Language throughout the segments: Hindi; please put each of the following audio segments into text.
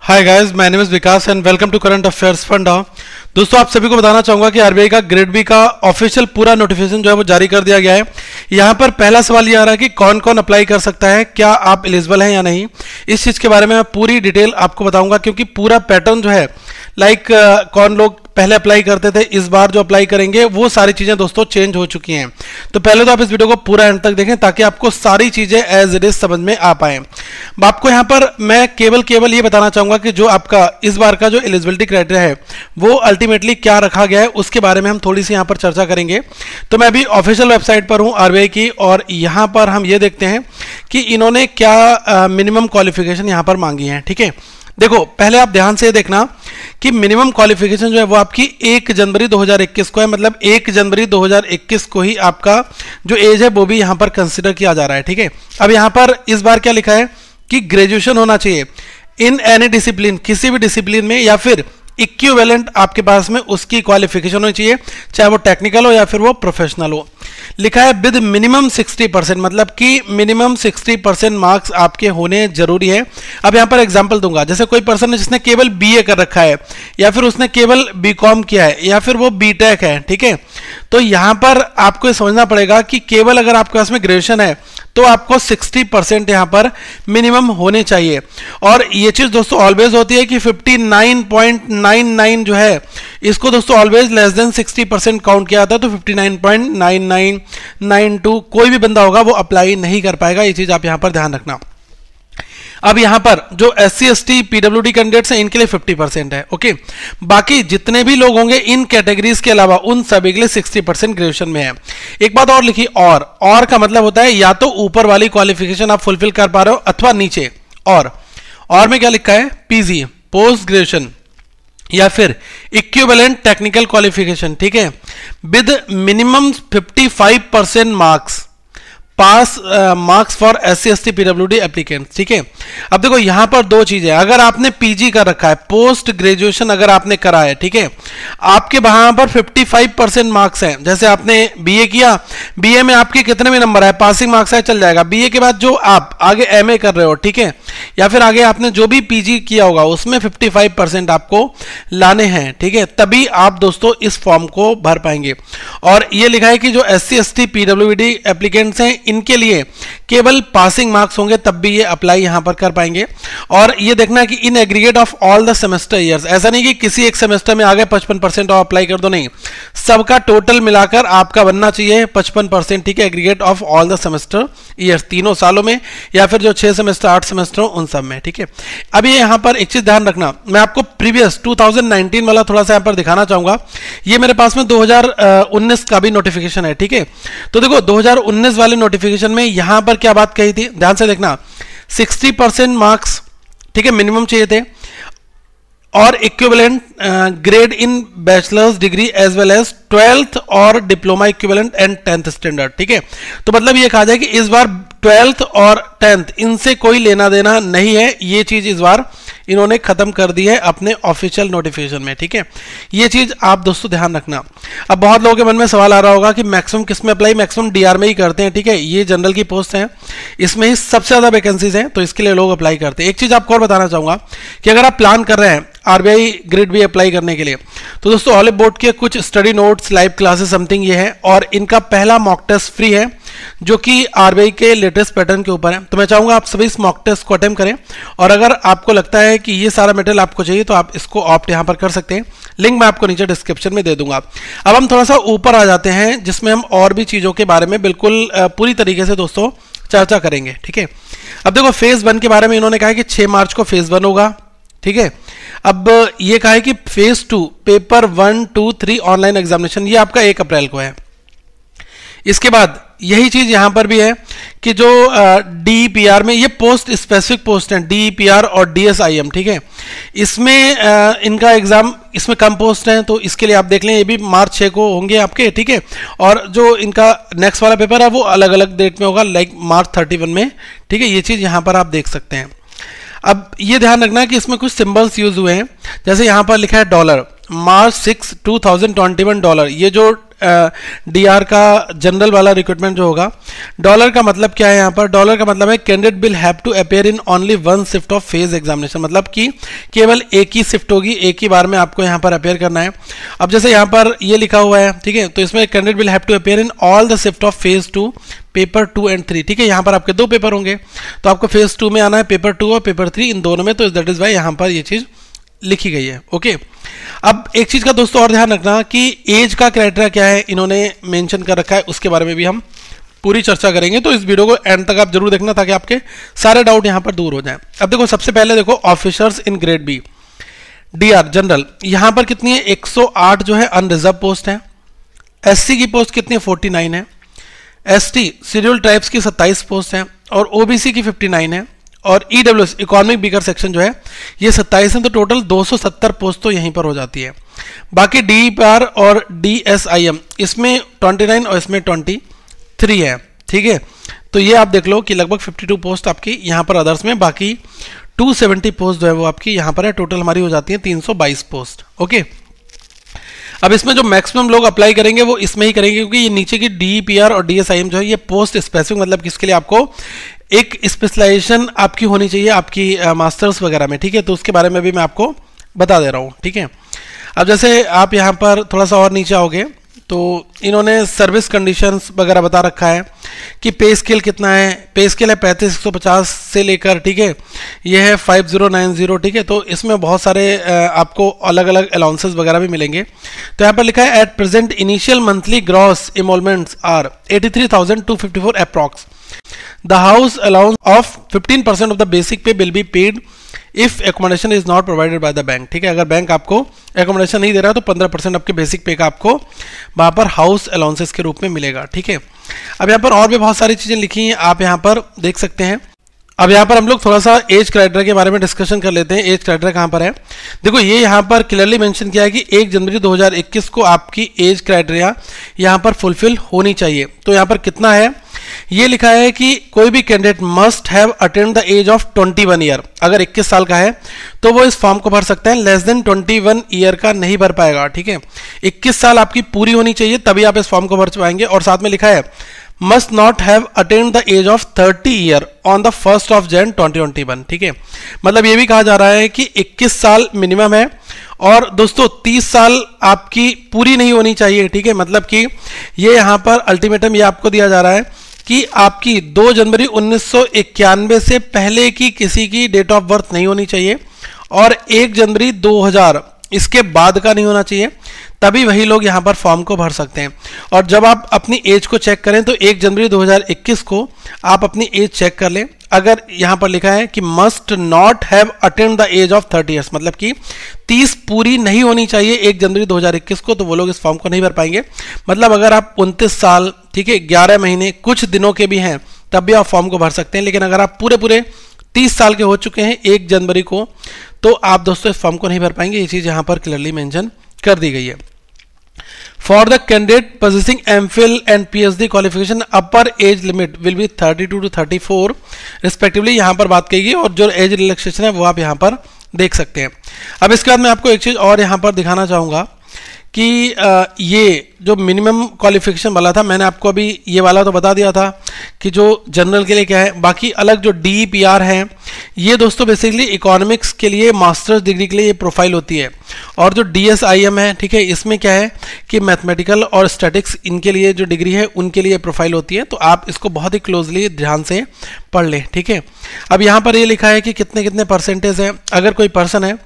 Hi guys, my name is Vikas and welcome to current affairs फंडा। दोस्तों, आप सभी को बताना चाहूंगा कि आरबीआई का ग्रेड बी का ऑफिशियल पूरा नोटिफिकेशन जो है वो जारी कर दिया गया है। यहां पर पहला सवाल ये आ रहा है कि कौन कौन अप्लाई कर सकता है, क्या आप एलिजिबल हैं या नहीं। इस चीज के बारे में मैं पूरी डिटेल आपको बताऊंगा, क्योंकि पूरा पैटर्न जो है कौन लोग पहले अप्लाई करते थे, इस बार जो अप्लाई करेंगे वो सारी चीजें दोस्तों चेंज हो चुकी हैं। तो पहले तो आप इस वीडियो को पूरा एंड तक देखें ताकि आपको सारी चीजें एज इट इज समझ में आ पाए। आपको यहां पर मैं केवल ये बताना चाहूंगा कि जो आपका इस बार का जो एलिजिबिलिटी क्राइटेरिया है वो अल्टीमेटली क्या रखा गया है, उसके बारे में हम थोड़ी सी यहां पर चर्चा करेंगे। तो मैं अभी ऑफिशियल वेबसाइट पर हूं आरबीआई की, और यहां पर हम ये देखते हैं कि इन्होंने क्या मिनिमम क्वालिफिकेशन यहां पर मांगी है। ठीक है, देखो पहले आप ध्यान से देखना कि मिनिमम क्वालिफिकेशन जो है वो आपकी 1 जनवरी 2021 को है, मतलब 1 जनवरी 2021 को ही आपका जो एज है वो भी यहां पर कंसिडर किया जा रहा है। ठीक है, अब यहां पर इस बार क्या लिखा है कि ग्रेजुएशन होना चाहिए इन एनी डिसिप्लिन, किसी भी डिसिप्लिन में, या फिर इक्विवेलेंट आपके पास में उसकी क्वालिफिकेशन होनी चाहिए, चाहे वो टेक्निकल हो या फिर वो प्रोफेशनल हो। लिखा है विद मिनिमम 60%, मतलब कि मिनिमम 60% मार्क्स आपके होने जरूरी है। अब यहां पर एग्जांपल दूंगा, जैसे कोई पर्सन है जिसने केवल बीए कर रखा है, या फिर उसने केवल बीकॉम किया है, या फिर वो बीटेक है। ठीक है, तो यहां पर आपको ये समझना पड़ेगा कि केवल अगर आपके पास में ग्रेजुएशन है तो आपको 60% यहां पर मिनिमम होने चाहिए। और ये चीज दोस्तों ऑलवेज होती है कि 59.99 जो है इसको दोस्तों ऑलवेज लेस देन 60% काउंट किया जाता है। तो 59.9992 कोई भी बंदा होगा वो अप्लाई नहीं कर पाएगा, ये चीज आप यहां पर ध्यान रखना। अब यहां पर जो SC ST PWD कैंडिडेट्स हैं इनके लिए 50% है। ओके, बाकी जितने भी लोग होंगे इन कैटेगरीज के अलावा उन सभी के लिए 60% ग्रेजुएशन में है। एक बात और लिखी, और का मतलब होता है या तो ऊपर वाली क्वालिफिकेशन आप फुलफिल कर पा रहे हो अथवा नीचे। और में क्या लिखा है, PG पोस्ट ग्रेजुएशन या फिर इक्विवेलेंट टेक्निकल क्वालिफिकेशन। ठीक है, with minimum 55% marks pass marks for SC ST PWD applicants. ठीक है, अब देखो यहां पर दो चीजें, अगर आपने PG कर रखा है, पोस्ट ग्रेजुएशन अगर आपने करा है, ठीक है, आपके वहां पर 55% मार्क्स हैं। जैसे आपने BA किया, BA में आपके कितने में नंबर है, पासिंग मार्क्स है, चल जाएगा। BA के बाद जो आप आगे MA कर रहे हो, ठीक है, या फिर आगे आपने जो भी PG किया होगा उसमें 55% आपको लाने हैं। ठीक है, तभी आप दोस्तों इस फॉर्म को भर पाएंगे। और ये लिखा है कि जो SC ST PWD एप्लीकेंट्स हैं इनके लिए केवल पासिंग मार्क्स होंगे, तब भी ये अप्लाई यहां पर कर पाएंगे। और ये देखना कि in aggregate of all the semester years, ऐसा नहीं कि किसी एक सेमेस्टर में आ गए 55% और अप्लाई कर दो, नहीं, सबका टोटल मिलाकर आपका बनना चाहिए 55%। ठीक है, aggregate of all the semester years, तीनों सालों में, या फिर जो 6 सेमेस्टर 8 सेमेस्टर उन सब में। ठीक है, अब ये यहां पर एक चीज ध्यान रखना, मैं आपको प्रीवियस 2019 वाला थोड़ा सा यहां पर दिखाना चाहूंगा। ये मेरे पास में 2019 का भी नोटिफिकेशन है। ठीक है, तो देखो 2019 वाले नोटिफिकेशन में यहां पर क्या बात कही थी, ध्यान से देखना, 60% मार्क्स, ठीक है, मिनिमम चाहिए थे, और equivalent grade in bachelor's degree as well as 12th और diploma equivalent and 10th standard. ठीक है, तो मतलब ये कहा जाए कि इस बार 12th और 10th इनसे कोई लेना देना नहीं है, ये चीज इस बार इन्होंने खत्म कर दी है अपने ऑफिशियल नोटिफिकेशन में। ठीक है, ये चीज आप दोस्तों ध्यान रखना। अब बहुत लोगों के मन में सवाल आ रहा होगा कि मैक्सिमम किस में अप्लाई, मैक्सिमम DR में ही करते हैं। ठीक है, ये जनरल की पोस्ट है, इसमें ही सबसे ज्यादा वैकेंसीज हैं, तो इसके लिए लोग अप्लाई करते हैं। एक चीज आपको और बताना चाहूंगा कि अगर आप प्लान कर रहे हैं आरबीआई ग्रेड बी अप्लाई करने के लिए, तो दोस्तों ऑलिव बोर्ड के कुछ study notes, live classes something ये है, और इनका पहला मॉक टेस्ट फ्री है जो कि आरबीआई के लेटेस्ट पैटर्न के ऊपर है। तो मैं चाहूंगा आप सभी इस मॉक टेस्ट को अटेम्प्ट करें, और अगर आपको लगता है कि ये सारा मटेरियल आपको चाहिए तो आप इसको ऑप्ट यहां पर कर सकते हैं। लिंक मैं आपको नीचे डिस्क्रिप्शन में दे दूंगा। अब हम थोड़ा सा ऊपर आ जाते हैं, जिसमें हम और भी चीजों के बारे में बिल्कुल पूरी तरीके से दोस्तों चर्चा करेंगे। ठीक है, अब देखो फेज 1 के बारे में इन्होंने कहा है कि 6 मार्च को फेज 1 होगा। ठीक है, अब ये कहा है कि फेज 2 पेपर 1, 2, 3 ऑनलाइन एग्जामिनेशन, ये आपका 1 अप्रैल को है। इसके बाद यही चीज यहां पर भी है कि जो DEPR में, ये पोस्ट स्पेसिफिक पोस्ट हैं, DEPR और DSIM। ठीक है, इसमें इनका एग्जाम, इसमें कम पोस्ट हैं, तो इसके लिए आप देख लें, ये भी मार्च 6 को होंगे आपके। ठीक है, और जो इनका नेक्स्ट वाला पेपर है वो अलग अलग डेट में होगा, लाइक मार्च 31 में। ठीक है, ये चीज यहां पर आप देख सकते हैं। अब ये ध्यान रखना कि इसमें कुछ सिंबल्स यूज हुए हैं, जैसे यहां पर लिखा है डॉलर, मार्च 6, 2021 डॉलर, ये जो डीआर का जनरल वाला रिक्रूटमेंट जो होगा, डॉलर का मतलब क्या है यहाँ पर, डॉलर का मतलब है candidate will have to appear in only one shift of phase examination, मतलब कि केवल एक ही शिफ्ट होगी, एक ही बार में आपको यहाँ पर अपेयर करना है। अब जैसे यहाँ पर ये लिखा हुआ है, ठीक है, तो इसमें candidate will have to appear in all the shift of phase 2 paper 2 and 3, ठीक है। यहाँ पर आपके 2 पेपर होंगे, तो आपको फेज 2 में आना है, पेपर 2 और पेपर 3 इन दोनों में, तो दैट इज वाई यहाँ पर ये चीज लिखी गई है। ओके, अब एक चीज का दोस्तों और ध्यान रखना कि एज का क्राइटेरिया क्या है इन्होंने मेंशन कर रखा है, उसके बारे में भी हम पूरी चर्चा करेंगे, तो इस वीडियो को एंड तक आप जरूर देखना ताकि आपके सारे डाउट यहां पर दूर हो जाएं। अब देखो, सबसे पहले देखो officers in grade B DR general, यहां पर कितनी है 108 जो है अनरिजर्व पोस्ट है, एससी की पोस्ट कितनी है 49 है, एसटी शेड्यूल्ड ट्राइब्स की 27 पोस्ट है और ओबीसी की 59 है और ईडब्ल्यूएस इकोनॉमिक वीकर सेक्शन जो है ये 27 है, तो टोटल 270 पोस्ट तो यहीं पर हो जाती है। बाकी डीपीआर और डीएसआईएम इसमें 29 और इसमें 23 है, ठीक है। तो ये आप देख लो कि लगभग 52 पोस्ट आपकी यहाँ पर अदर्स में, बाकी 270 पोस्ट जो है वो आपकी यहाँ पर है, टोटल हमारी हो जाती है 322 पोस्ट। ओके, अब इसमें जो मैक्सिमम लोग अप्लाई करेंगे वो इसमें ही करेंगे, क्योंकि ये नीचे की डीपीआर और डीएसआईएम जो है ये पोस्ट स्पेसिफिक, मतलब किसके लिए आपको एक स्पेशलाइजेशन आपकी होनी चाहिए आपकी मास्टर्स वगैरह में, ठीक है। तो उसके बारे में भी मैं आपको बता दे रहा हूँ, ठीक है। अब जैसे आप यहाँ पर थोड़ा सा और नीचे आओगे तो इन्होंने सर्विस कंडीशंस वगैरह बता रखा है कि पे स्केल कितना है, पे स्केल है 35,150 से लेकर, ठीक है, ये है 5090, ठीक है। तो इसमें बहुत सारे आपको अलग अलग अलाउंसेस वगैरह भी मिलेंगे। तो यहाँ पर लिखा है at present initial monthly gross emoluments are 83,254 approx, the house allowance of 15% of the basic pay will be paid if accommodation is not provided by the bank, ठीक है। अगर बैंक आपको एकोमोडेशन नहीं दे रहा है तो 15% आपके बेसिक पे का आपको वहां पर हाउस अलाउंसेस के रूप में मिलेगा, ठीक है। अब यहाँ पर और भी बहुत सारी चीजें लिखी हैं, आप यहाँ पर देख सकते हैं। अब यहाँ पर हम लोग थोड़ा सा एज क्राइटेरिया के बारे में डिस्कशन कर लेते हैं। एज क्राइटेरिया कहाँ पर है, देखो ये यहाँ पर क्लियरली मेंशन किया है कि 1 जनवरी 2021 को आपकी एज क्राइटेरिया यहाँ पर फुलफिल होनी चाहिए। तो यहाँ पर कितना है ये लिखा है कि कोई भी candidate must have attend the age of 21 year, अगर 21 साल का है तो वो इस फॉर्म को भर सकते हैं, लेस देन 21 ईयर का नहीं भर पाएगा, ठीक है। 21 साल आपकी पूरी होनी चाहिए तभी आप इस फॉर्म को भर पाएंगे। और साथ में लिखा है must not have attend the age of 30 year on the 1 January 2021, ठीक है। मतलब ये भी कहा जा रहा है कि 21 साल मिनिमम है और दोस्तों 30 साल आपकी पूरी नहीं होनी चाहिए, ठीक है। मतलब कि ये यहाँ पर अल्टीमेटम ये आपको दिया जा रहा है कि आपकी 2 जनवरी 1991 से पहले की किसी की डेट ऑफ बर्थ नहीं होनी चाहिए और 1 जनवरी 2000 इसके बाद का नहीं होना चाहिए, तभी वही लोग यहाँ पर फॉर्म को भर सकते हैं। और जब आप अपनी एज को चेक करें तो 1 जनवरी 2021 को आप अपनी एज चेक कर लें। अगर यहाँ पर लिखा है कि must not have attend the age of 30 years, मतलब कि 30 पूरी नहीं होनी चाहिए 1 जनवरी 2021 को, तो वो लोग इस फॉर्म को नहीं भर पाएंगे। मतलब अगर आप 29 साल, ठीक है, 11 महीने कुछ दिनों के भी हैं तब भी आप फॉर्म को भर सकते हैं। लेकिन अगर आप पूरे 30 साल के हो चुके हैं 1 जनवरी को, तो आप दोस्तों इस फॉर्म को नहीं भर पाएंगे। ये चीज यहाँ पर क्लियरली मेंशन कर दी गई है। For the candidate possessing MPhil and PhD qualification upper age limit will be 32 to 34 respectively, यहाँ पर बात कही गई। और जो एज रिलैक्सेशन है वो आप यहाँ पर देख सकते हैं। अब इसके बाद मैं आपको एक चीज और यहाँ पर दिखाना चाहूंगा कि ये जो मिनिमम क्वालिफिकेशन वाला था, मैंने आपको अभी ये वाला तो बता दिया था कि जो जनरल के लिए क्या है। बाकी अलग जो डीपीआर है ये दोस्तों बेसिकली इकोनॉमिक्स के लिए मास्टर्स डिग्री के लिए ये प्रोफाइल होती है। और जो डीएसआईएम है, ठीक है, इसमें क्या है कि मैथमेटिकल और स्टैटिक्स इनके लिए जो डिग्री है उनके लिए प्रोफाइल होती है। तो आप इसको बहुत ही क्लोजली ध्यान से पढ़ लें, ठीक है। अब यहाँ पर ये लिखा है कि कितने कितने परसेंटेज है। अगर कोई पर्सन है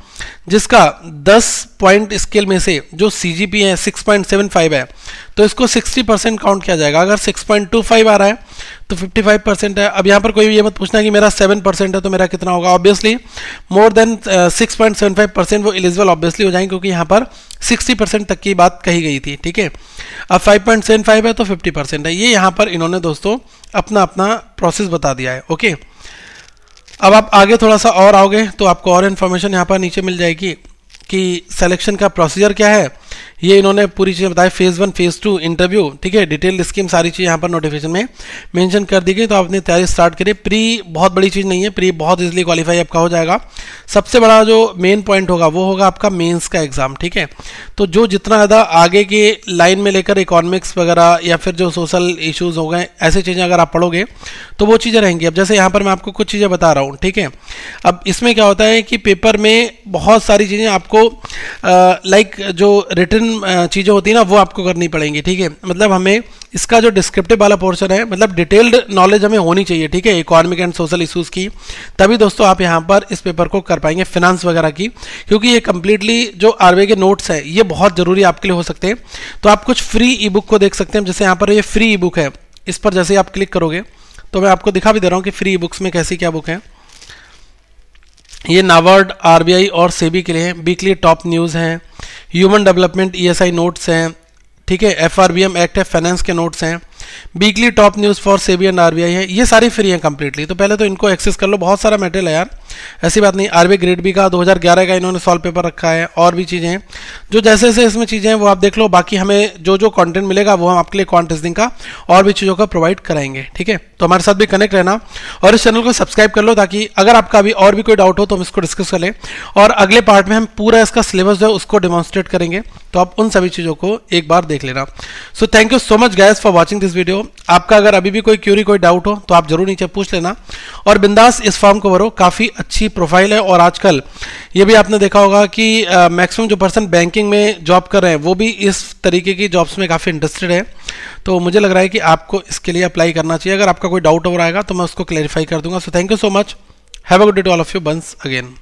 जिसका 10 पॉइंट स्केल में से जो सीजीपी है 6.75 है तो इसको 60% काउंट किया जाएगा। अगर 6.25 आ रहा है तो 55% है। अब यहाँ पर कोई ये मत पूछना कि मेरा 7% है तो मेरा कितना होगा। ऑब्वियसली मोर देन 6.75% वो एलिजिबल ऑब्वियसली हो जाएंगे, क्योंकि यहाँ पर 60% तक की बात कही गई थी, ठीक है। अब 5.75 है तो 50% है। ये यहाँ पर इन्होंने दोस्तों अपना प्रोसेस बता दिया है, ओके। अब आप आगे थोड़ा सा और आओगे तो आपको और इन्फॉर्मेशन यहाँ पर नीचे मिल जाएगी कि सिलेक्शन का प्रोसीजर क्या है। ये इन्होंने पूरी चीज़ें बताई, फेज़ 1 फेज़ 2 इंटरव्यू, ठीक है, डिटेल स्कीम सारी चीज़ यहाँ पर नोटिफिकेशन में मेंशन कर दी गई। तो आप अपनी तैयारी स्टार्ट करिए। प्री बहुत बड़ी चीज़ नहीं है, प्री बहुत इजीली क्वालिफाई आपका हो जाएगा। सबसे बड़ा जो मेन पॉइंट होगा वो होगा आपका मेंस का एग्जाम, ठीक है। तो जो जितना ज़्यादा आगे के लाइन में लेकर इकोनॉमिक्स वगैरह या फिर जो सोशल इश्यूज़ हो गए, ऐसी चीज़ें अगर आप पढ़ोगे तो वो चीज़ें रहेंगी। अब जैसे यहाँ पर मैं आपको कुछ चीज़ें बता रहा हूँ, ठीक है। अब इसमें क्या होता है कि पेपर में बहुत सारी चीज़ें आपको लाइक जो रिटन चीज़ें होती है ना वो आपको करनी पड़ेंगी, ठीक है। मतलब हमें इसका जो डिस्क्रिप्टिव वाला पोर्शन है, मतलब डिटेल्ड नॉलेज हमें होनी चाहिए, ठीक है, इकोनॉमिक एंड सोशल इश्यूज़ की। तभी दोस्तों आप यहाँ पर इस पेपर को कर पाएंगे, फिनांस वगैरह की, क्योंकि ये कंप्लीटली जो आरबीआई के नोट्स है ये बहुत ज़रूरी आपके लिए हो सकते हैं। तो आप कुछ फ्री ई बुक को देख सकते हैं। जैसे यहाँ पर ये फ्री ई बुक है, इस पर जैसे आप क्लिक करोगे तो मैं आपको दिखा भी दे रहा हूँ कि फ्री ई बुक्स में कैसी क्या बुक है। ये नाबार्ड, आरबीआई और सेबी के लिए है। वीकली टॉप न्यूज़ हैं, ह्यूमन डेवलपमेंट ईएसआई नोट्स हैं, ठीक है, एफआरबीएम एक्ट है, फाइनेंस के नोट्स हैं, weekly top news for SEBI and RBI है। ये सारी फ्री हैं कंप्लीटली। तो पहले तो इनको एक्सेस कर लो, बहुत सारा मटेरियल है यार, ऐसी बात नहीं। आरबीआई ग्रेड बी का 2011 का इन्होंने सॉल्व पेपर रखा है, और भी चीज़ें हैं जो जैसे जैसे इसमें चीज़ें हैं वो आप देख लो। बाकी हमें जो जो कंटेंट मिलेगा वो हम आपके लिए कॉन्टेस्टिंग का और भी चीज़ों का प्रोवाइड कराएंगे, ठीक है। तो हमारे साथ भी कनेक्ट रहना और इस चैनल को सब्सक्राइब कर लो, ताकि अगर आपका भी और भी कोई डाउट हो तो हम इसको डिस्कस कर लें। और अगले पार्ट में हम पूरा इसका सिलेबस जो है उसको डेमोन्स्ट्रेट करेंगे, तो आप उन सभी चीज़ों को एक बार देख लेना। सो thank you so much guys for watching this video. आपका अगर अभी भी कोई क्यूरी, कोई डाउट हो तो आप जरूर नीचे पूछ लेना और बिंदास इस फॉर्म को भरो। काफ़ी अच्छी प्रोफाइल है, और आजकल ये भी आपने देखा होगा कि मैक्सिमम जो पर्सन बैंकिंग में जॉब कर रहे हैं वो भी इस तरीके की जॉब्स में काफ़ी इंटरेस्टेड है। तो मुझे लग रहा है कि आपको इसके लिए अप्लाई करना चाहिए। अगर आपका कोई डाउट हो रहा है तो मैं उसको क्लैरिफाई कर दूंगा। So thank you so much, have a good day to all of you, once again.